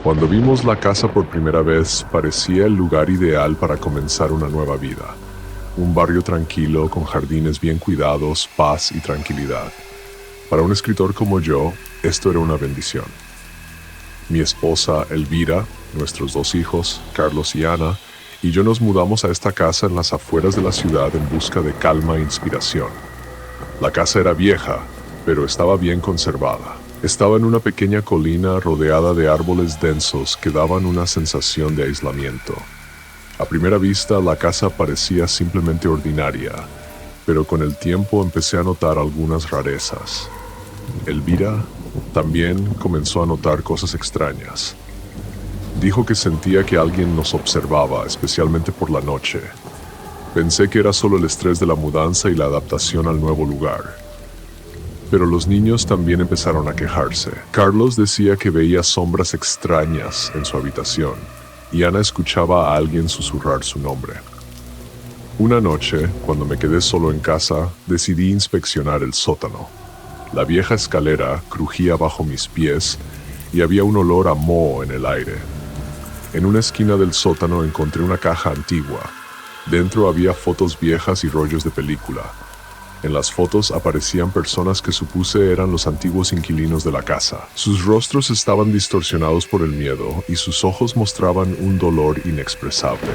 Cuando vimos la casa por primera vez, parecía el lugar ideal para comenzar una nueva vida. Un barrio tranquilo, con jardines bien cuidados, paz y tranquilidad. Para un escritor como yo, esto era una bendición. Mi esposa, Elvira, nuestros 2 hijos, Carlos y Ana, y yo nos mudamos a esta casa en las afueras de la ciudad en busca de calma e inspiración. La casa era vieja, pero estaba bien conservada. Estaba en una pequeña colina rodeada de árboles densos que daban una sensación de aislamiento. A primera vista, la casa parecía simplemente ordinaria, pero con el tiempo empecé a notar algunas rarezas. Elvira también comenzó a notar cosas extrañas. Dijo que sentía que alguien nos observaba, especialmente por la noche. Pensé que era solo el estrés de la mudanza y la adaptación al nuevo lugar. Pero los niños también empezaron a quejarse. Carlos decía que veía sombras extrañas en su habitación, y Ana escuchaba a alguien susurrar su nombre. Una noche, cuando me quedé solo en casa, decidí inspeccionar el sótano. La vieja escalera crujía bajo mis pies y había un olor a moho en el aire. En una esquina del sótano encontré una caja antigua. Dentro había fotos viejas y rollos de película. En las fotos aparecían personas que supuse eran los antiguos inquilinos de la casa. Sus rostros estaban distorsionados por el miedo y sus ojos mostraban un dolor inexpresable.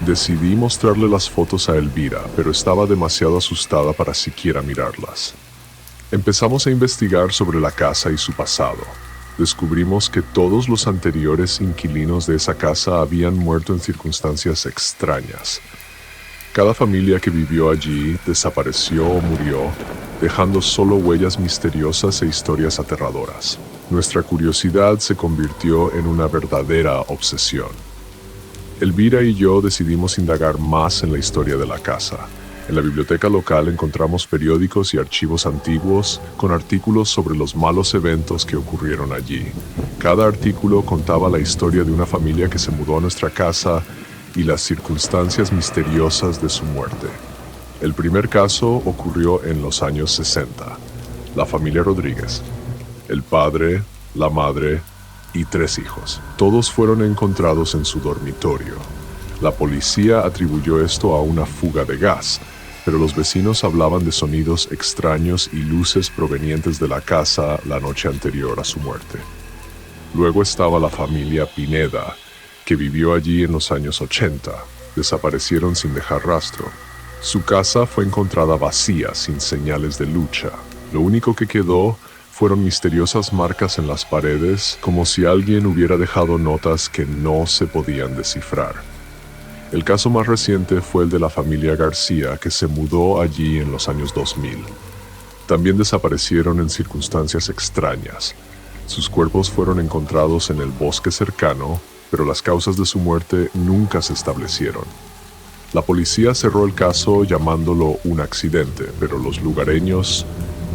Decidí mostrarle las fotos a Elvira, pero estaba demasiado asustada para siquiera mirarlas. Empezamos a investigar sobre la casa y su pasado. Descubrimos que todos los anteriores inquilinos de esa casa habían muerto en circunstancias extrañas. Cada familia que vivió allí desapareció o murió, dejando solo huellas misteriosas e historias aterradoras. Nuestra curiosidad se convirtió en una verdadera obsesión. Elvira y yo decidimos indagar más en la historia de la casa. En la biblioteca local encontramos periódicos y archivos antiguos con artículos sobre los malos eventos que ocurrieron allí. Cada artículo contaba la historia de una familia que se mudó a nuestra casa y las circunstancias misteriosas de su muerte. El primer caso ocurrió en los años 60. La familia Rodríguez. El padre, la madre y 3 hijos. Todos fueron encontrados en su dormitorio. La policía atribuyó esto a una fuga de gas, pero los vecinos hablaban de sonidos extraños y luces provenientes de la casa la noche anterior a su muerte. Luego estaba la familia Pineda, que vivió allí en los años 80. Desaparecieron sin dejar rastro. Su casa fue encontrada vacía, sin señales de lucha. Lo único que quedó fueron misteriosas marcas en las paredes, como si alguien hubiera dejado notas que no se podían descifrar. El caso más reciente fue el de la familia García, que se mudó allí en los años 2000. También desaparecieron en circunstancias extrañas. Sus cuerpos fueron encontrados en el bosque cercano, pero las causas de su muerte nunca se establecieron. La policía cerró el caso llamándolo un accidente, pero los lugareños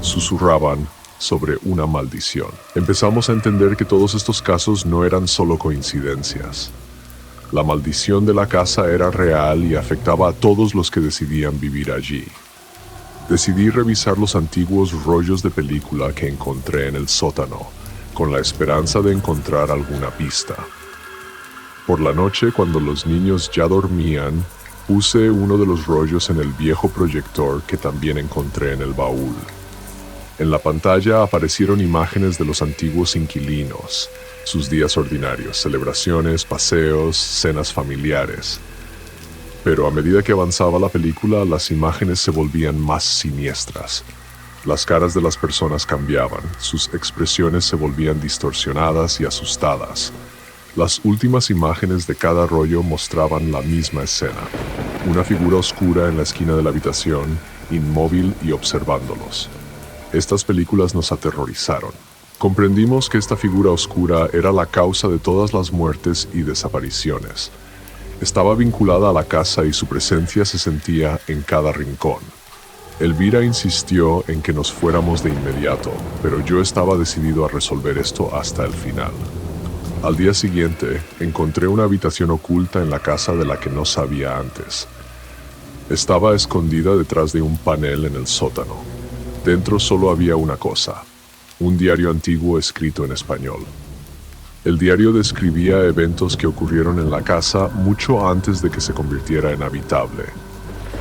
susurraban sobre una maldición. Empezamos a entender que todos estos casos no eran solo coincidencias. La maldición de la casa era real y afectaba a todos los que decidían vivir allí. Decidí revisar los antiguos rollos de película que encontré en el sótano, con la esperanza de encontrar alguna pista. Por la noche, cuando los niños ya dormían, puse uno de los rollos en el viejo proyector que también encontré en el baúl. En la pantalla aparecieron imágenes de los antiguos inquilinos, sus días ordinarios, celebraciones, paseos, cenas familiares. Pero a medida que avanzaba la película, las imágenes se volvían más siniestras. Las caras de las personas cambiaban, sus expresiones se volvían distorsionadas y asustadas. Las últimas imágenes de cada rollo mostraban la misma escena. Una figura oscura en la esquina de la habitación, inmóvil y observándolos. Estas películas nos aterrorizaron. Comprendimos que esta figura oscura era la causa de todas las muertes y desapariciones. Estaba vinculada a la casa y su presencia se sentía en cada rincón. Elvira insistió en que nos fuéramos de inmediato, pero yo estaba decidido a resolver esto hasta el final. Al día siguiente, encontré una habitación oculta en la casa de la que no sabía antes. Estaba escondida detrás de un panel en el sótano. Dentro solo había una cosa: un diario antiguo escrito en español. El diario describía eventos que ocurrieron en la casa mucho antes de que se convirtiera en habitable.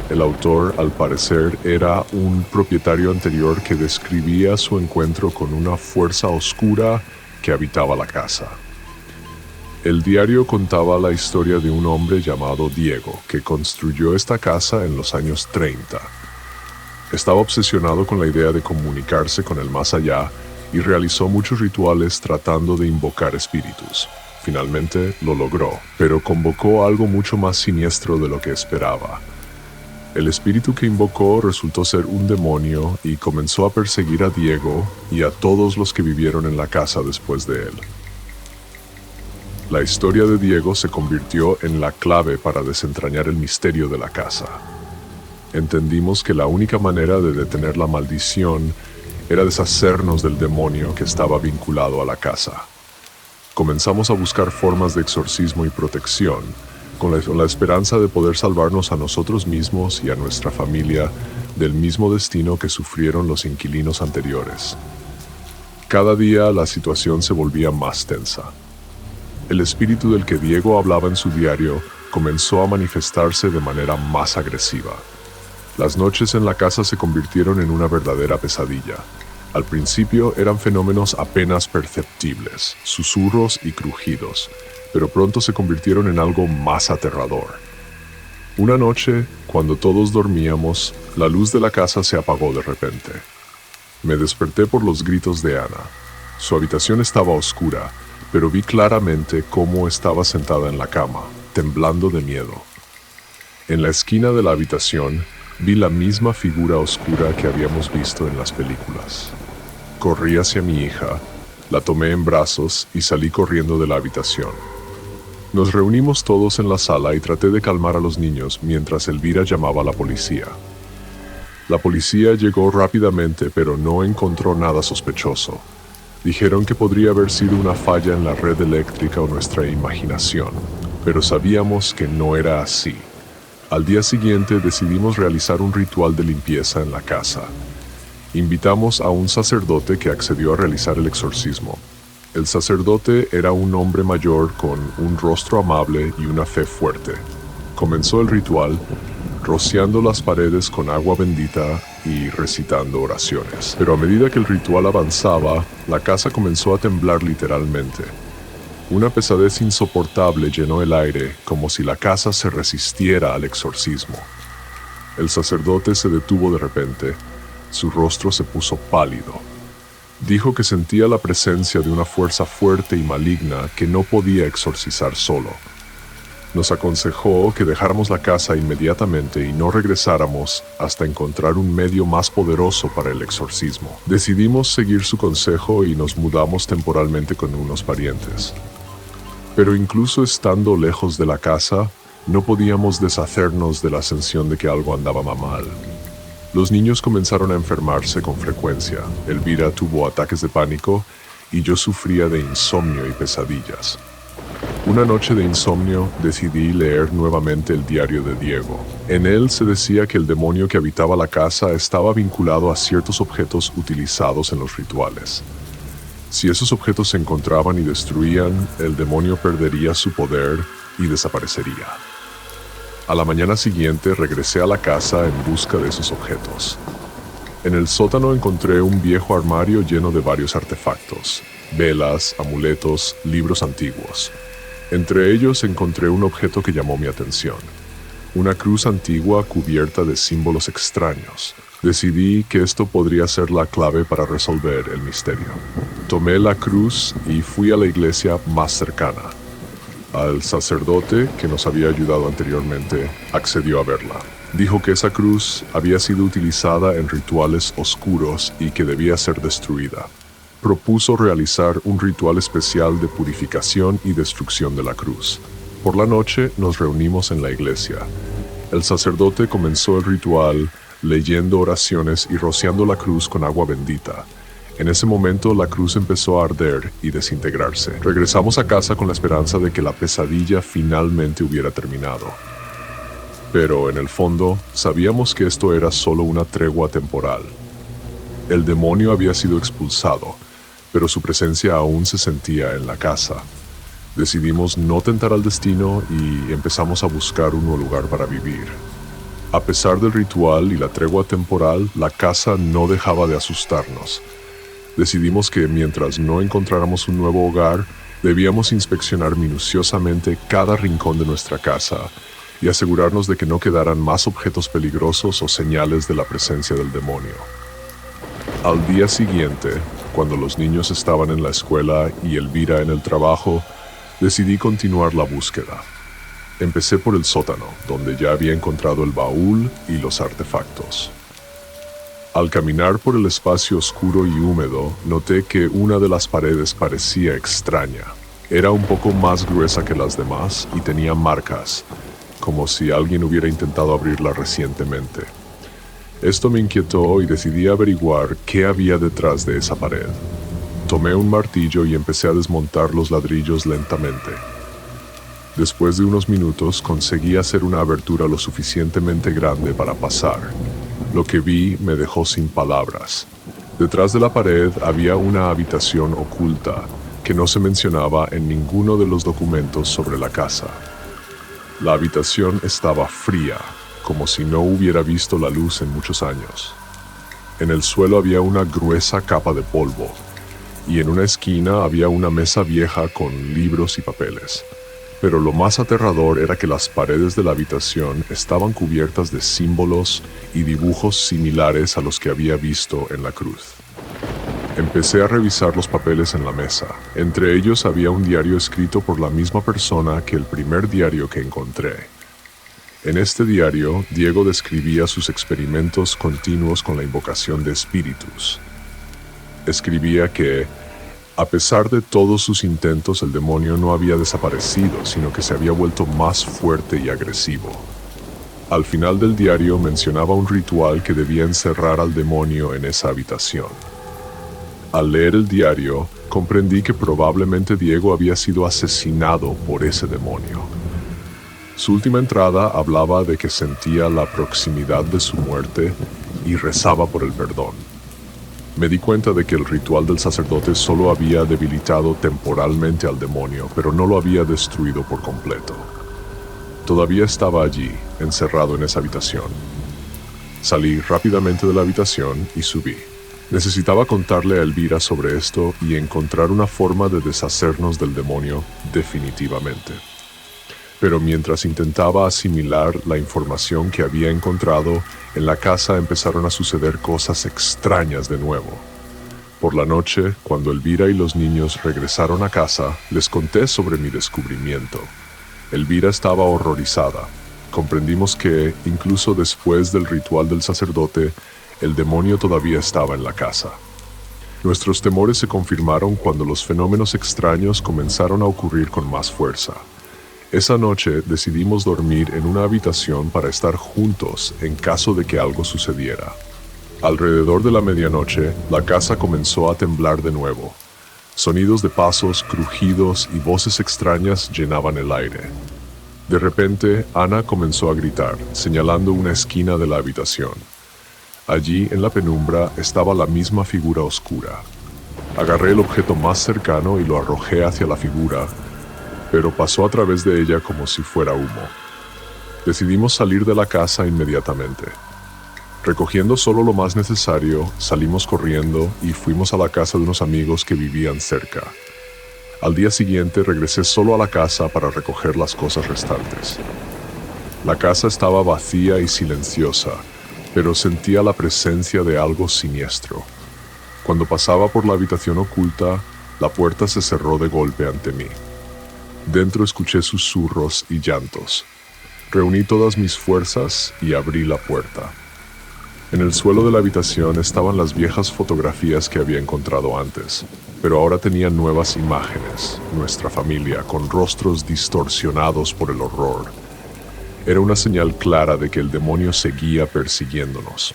El autor, al parecer, era un propietario anterior que describía su encuentro con una fuerza oscura que habitaba la casa. El diario contaba la historia de un hombre llamado Diego, que construyó esta casa en los años 30. Estaba obsesionado con la idea de comunicarse con el más allá y realizó muchos rituales tratando de invocar espíritus. Finalmente lo logró, pero convocó algo mucho más siniestro de lo que esperaba. El espíritu que invocó resultó ser un demonio y comenzó a perseguir a Diego y a todos los que vivieron en la casa después de él. La historia de Diego se convirtió en la clave para desentrañar el misterio de la casa. Entendimos que la única manera de detener la maldición era deshacernos del demonio que estaba vinculado a la casa. Comenzamos a buscar formas de exorcismo y protección, con la esperanza de poder salvarnos a nosotros mismos y a nuestra familia del mismo destino que sufrieron los inquilinos anteriores. Cada día la situación se volvía más tensa. El espíritu del que Diego hablaba en su diario comenzó a manifestarse de manera más agresiva. Las noches en la casa se convirtieron en una verdadera pesadilla. Al principio eran fenómenos apenas perceptibles, susurros y crujidos, pero pronto se convirtieron en algo más aterrador. Una noche, cuando todos dormíamos, la luz de la casa se apagó de repente. Me desperté por los gritos de Ana. Su habitación estaba oscura, pero vi claramente cómo estaba sentada en la cama, temblando de miedo. En la esquina de la habitación, vi la misma figura oscura que habíamos visto en las películas. Corrí hacia mi hija, la tomé en brazos y salí corriendo de la habitación. Nos reunimos todos en la sala y traté de calmar a los niños mientras Elvira llamaba a la policía. La policía llegó rápidamente, pero no encontró nada sospechoso. Dijeron que podría haber sido una falla en la red eléctrica o nuestra imaginación, pero sabíamos que no era así. Al día siguiente decidimos realizar un ritual de limpieza en la casa. Invitamos a un sacerdote que accedió a realizar el exorcismo. El sacerdote era un hombre mayor con un rostro amable y una fe fuerte. Comenzó el ritual rociando las paredes con agua bendita y recitando oraciones. Pero a medida que el ritual avanzaba, la casa comenzó a temblar literalmente. Una pesadez insoportable llenó el aire, como si la casa se resistiera al exorcismo. El sacerdote se detuvo de repente. Su rostro se puso pálido. Dijo que sentía la presencia de una fuerza fuerte y maligna que no podía exorcizar solo. Nos aconsejó que dejáramos la casa inmediatamente y no regresáramos hasta encontrar un medio más poderoso para el exorcismo. Decidimos seguir su consejo y nos mudamos temporalmente con unos parientes. Pero incluso estando lejos de la casa, no podíamos deshacernos de la sensación de que algo andaba mal. Los niños comenzaron a enfermarse con frecuencia. Elvira tuvo ataques de pánico y yo sufría de insomnio y pesadillas. Una noche de insomnio decidí leer nuevamente el diario de Diego. En él se decía que el demonio que habitaba la casa estaba vinculado a ciertos objetos utilizados en los rituales. Si esos objetos se encontraban y destruían, el demonio perdería su poder y desaparecería. A la mañana siguiente regresé a la casa en busca de esos objetos. En el sótano encontré un viejo armario lleno de varios artefactos, velas, amuletos, libros antiguos. Entre ellos encontré un objeto que llamó mi atención, una cruz antigua cubierta de símbolos extraños. Decidí que esto podría ser la clave para resolver el misterio. Tomé la cruz y fui a la iglesia más cercana. Al sacerdote, que nos había ayudado anteriormente, accedió a verla. Dijo que esa cruz había sido utilizada en rituales oscuros y que debía ser destruida. Propuso realizar un ritual especial de purificación y destrucción de la cruz. Por la noche nos reunimos en la iglesia. El sacerdote comenzó el ritual leyendo oraciones y rociando la cruz con agua bendita. En ese momento la cruz empezó a arder y desintegrarse. Regresamos a casa con la esperanza de que la pesadilla finalmente hubiera terminado. Pero en el fondo sabíamos que esto era solo una tregua temporal. El demonio había sido expulsado, pero su presencia aún se sentía en la casa. Decidimos no tentar al destino y empezamos a buscar un nuevo lugar para vivir. A pesar del ritual y la tregua temporal, la casa no dejaba de asustarnos. Decidimos que mientras no encontráramos un nuevo hogar, debíamos inspeccionar minuciosamente cada rincón de nuestra casa y asegurarnos de que no quedaran más objetos peligrosos o señales de la presencia del demonio. Al día siguiente, cuando los niños estaban en la escuela y Elvira en el trabajo, decidí continuar la búsqueda. Empecé por el sótano, donde ya había encontrado el baúl y los artefactos. Al caminar por el espacio oscuro y húmedo, noté que una de las paredes parecía extraña. Era un poco más gruesa que las demás y tenía marcas, como si alguien hubiera intentado abrirla recientemente. Esto me inquietó y decidí averiguar qué había detrás de esa pared. Tomé un martillo y empecé a desmontar los ladrillos lentamente. Después de unos minutos conseguí hacer una abertura lo suficientemente grande para pasar. Lo que vi me dejó sin palabras. Detrás de la pared había una habitación oculta que no se mencionaba en ninguno de los documentos sobre la casa. La habitación estaba fría, como si no hubiera visto la luz en muchos años. En el suelo había una gruesa capa de polvo, y en una esquina había una mesa vieja con libros y papeles. Pero lo más aterrador era que las paredes de la habitación estaban cubiertas de símbolos y dibujos similares a los que había visto en la cruz. Empecé a revisar los papeles en la mesa. Entre ellos había un diario escrito por la misma persona que el primer diario que encontré. En este diario, Diego describía sus experimentos continuos con la invocación de espíritus. Escribía que, a pesar de todos sus intentos, el demonio no había desaparecido, sino que se había vuelto más fuerte y agresivo. Al final del diario mencionaba un ritual que debía encerrar al demonio en esa habitación. Al leer el diario, comprendí que probablemente Diego había sido asesinado por ese demonio. Su última entrada hablaba de que sentía la proximidad de su muerte y rezaba por el perdón. Me di cuenta de que el ritual del sacerdote solo había debilitado temporalmente al demonio, pero no lo había destruido por completo. Todavía estaba allí, encerrado en esa habitación. Salí rápidamente de la habitación y subí. Necesitaba contarle a Elvira sobre esto y encontrar una forma de deshacernos del demonio definitivamente. Pero mientras intentaba asimilar la información que había encontrado, en la casa empezaron a suceder cosas extrañas de nuevo. Por la noche, cuando Elvira y los niños regresaron a casa, les conté sobre mi descubrimiento. Elvira estaba horrorizada. Comprendimos que, incluso después del ritual del sacerdote, el demonio todavía estaba en la casa. Nuestros temores se confirmaron cuando los fenómenos extraños comenzaron a ocurrir con más fuerza. Esa noche decidimos dormir en una habitación para estar juntos en caso de que algo sucediera. Alrededor de la medianoche, la casa comenzó a temblar de nuevo. Sonidos de pasos, crujidos y voces extrañas llenaban el aire. De repente, Ana comenzó a gritar, señalando una esquina de la habitación. Allí, en la penumbra, estaba la misma figura oscura. Agarré el objeto más cercano y lo arrojé hacia la figura, pero pasó a través de ella como si fuera humo. Decidimos salir de la casa inmediatamente. Recogiendo solo lo más necesario, salimos corriendo y fuimos a la casa de unos amigos que vivían cerca. Al día siguiente regresé solo a la casa para recoger las cosas restantes. La casa estaba vacía y silenciosa, pero sentía la presencia de algo siniestro. Cuando pasaba por la habitación oculta, la puerta se cerró de golpe ante mí. Dentro escuché susurros y llantos. Reuní todas mis fuerzas y abrí la puerta. En el suelo de la habitación estaban las viejas fotografías que había encontrado antes, pero ahora tenían nuevas imágenes, nuestra familia, con rostros distorsionados por el horror. Era una señal clara de que el demonio seguía persiguiéndonos.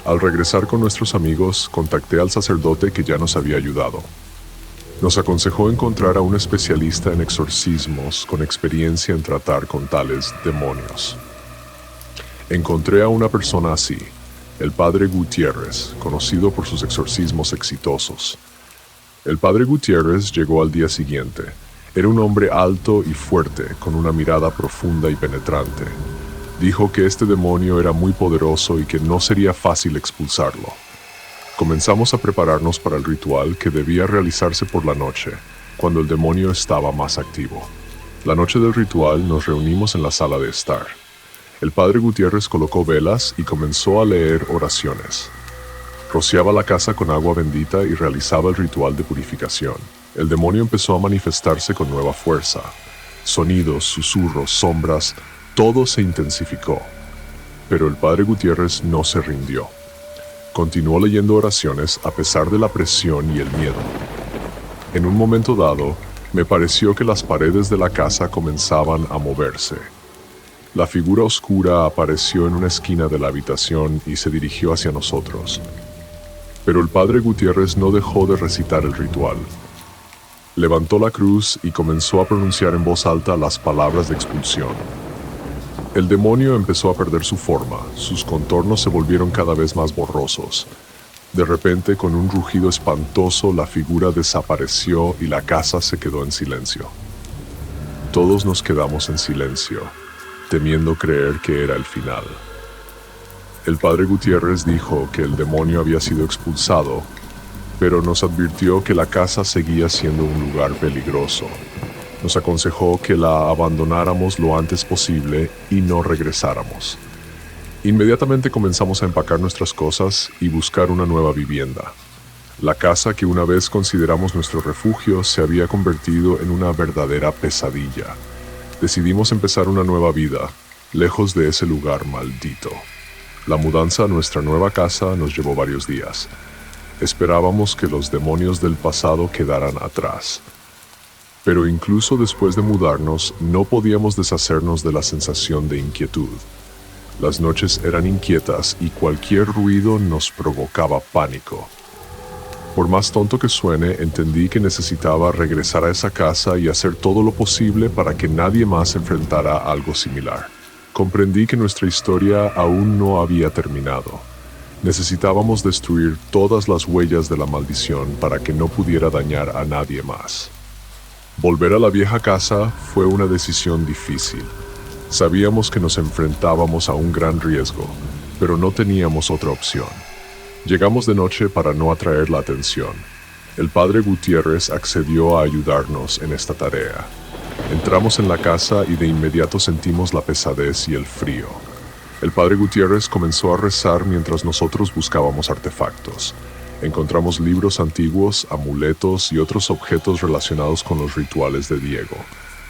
Al regresar con nuestros amigos, contacté al sacerdote que ya nos había ayudado. Nos aconsejó encontrar a un especialista en exorcismos con experiencia en tratar con tales demonios. Encontré a una persona así, el padre Gutiérrez, conocido por sus exorcismos exitosos. El padre Gutiérrez llegó al día siguiente. Era un hombre alto y fuerte, con una mirada profunda y penetrante. Dijo que este demonio era muy poderoso y que no sería fácil expulsarlo. Comenzamos a prepararnos para el ritual que debía realizarse por la noche, cuando el demonio estaba más activo. La noche del ritual nos reunimos en la sala de estar. El padre Gutiérrez colocó velas y comenzó a leer oraciones. Rociaba la casa con agua bendita y realizaba el ritual de purificación. El demonio empezó a manifestarse con nueva fuerza. Sonidos, susurros, sombras, todo se intensificó. Pero el padre Gutiérrez no se rindió. Continuó leyendo oraciones a pesar de la presión y el miedo. En un momento dado, me pareció que las paredes de la casa comenzaban a moverse. La figura oscura apareció en una esquina de la habitación y se dirigió hacia nosotros. Pero el padre Gutiérrez no dejó de recitar el ritual. Levantó la cruz y comenzó a pronunciar en voz alta las palabras de expulsión. El demonio empezó a perder su forma, sus contornos se volvieron cada vez más borrosos. De repente, con un rugido espantoso, la figura desapareció y la casa se quedó en silencio. Todos nos quedamos en silencio, temiendo creer que era el final. El padre Gutiérrez dijo que el demonio había sido expulsado, pero nos advirtió que la casa seguía siendo un lugar peligroso. Nos aconsejó que la abandonáramos lo antes posible y no regresáramos. Inmediatamente comenzamos a empacar nuestras cosas y buscar una nueva vivienda. La casa que una vez consideramos nuestro refugio se había convertido en una verdadera pesadilla. Decidimos empezar una nueva vida, lejos de ese lugar maldito. La mudanza a nuestra nueva casa nos llevó varios días. Esperábamos que los demonios del pasado quedaran atrás. Pero incluso después de mudarnos, no podíamos deshacernos de la sensación de inquietud. Las noches eran inquietas y cualquier ruido nos provocaba pánico. Por más tonto que suene, entendí que necesitaba regresar a esa casa y hacer todo lo posible para que nadie más enfrentara algo similar. Comprendí que nuestra historia aún no había terminado. Necesitábamos destruir todas las huellas de la maldición para que no pudiera dañar a nadie más. Volver a la vieja casa fue una decisión difícil. Sabíamos que nos enfrentábamos a un gran riesgo, pero no teníamos otra opción. Llegamos de noche para no atraer la atención. El padre Gutiérrez accedió a ayudarnos en esta tarea. Entramos en la casa y de inmediato sentimos la pesadez y el frío. El padre Gutiérrez comenzó a rezar mientras nosotros buscábamos artefactos. Encontramos libros antiguos, amuletos y otros objetos relacionados con los rituales de Diego.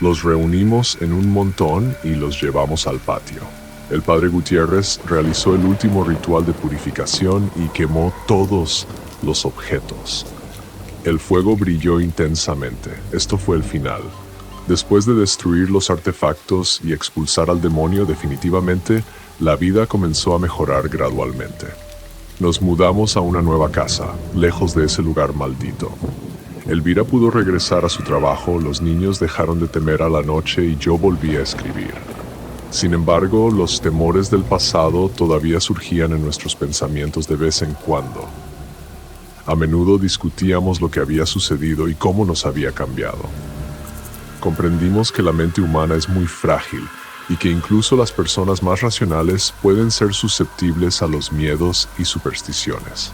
Los reunimos en un montón y los llevamos al patio. El padre Gutiérrez realizó el último ritual de purificación y quemó todos los objetos. El fuego brilló intensamente. Esto fue el final. Después de destruir los artefactos y expulsar al demonio definitivamente, la vida comenzó a mejorar gradualmente. Nos mudamos a una nueva casa, lejos de ese lugar maldito. Elvira pudo regresar a su trabajo, los niños dejaron de temer a la noche y yo volví a escribir. Sin embargo, los temores del pasado todavía surgían en nuestros pensamientos de vez en cuando. A menudo discutíamos lo que había sucedido y cómo nos había cambiado. Comprendimos que la mente humana es muy frágil y que incluso las personas más racionales pueden ser susceptibles a los miedos y supersticiones.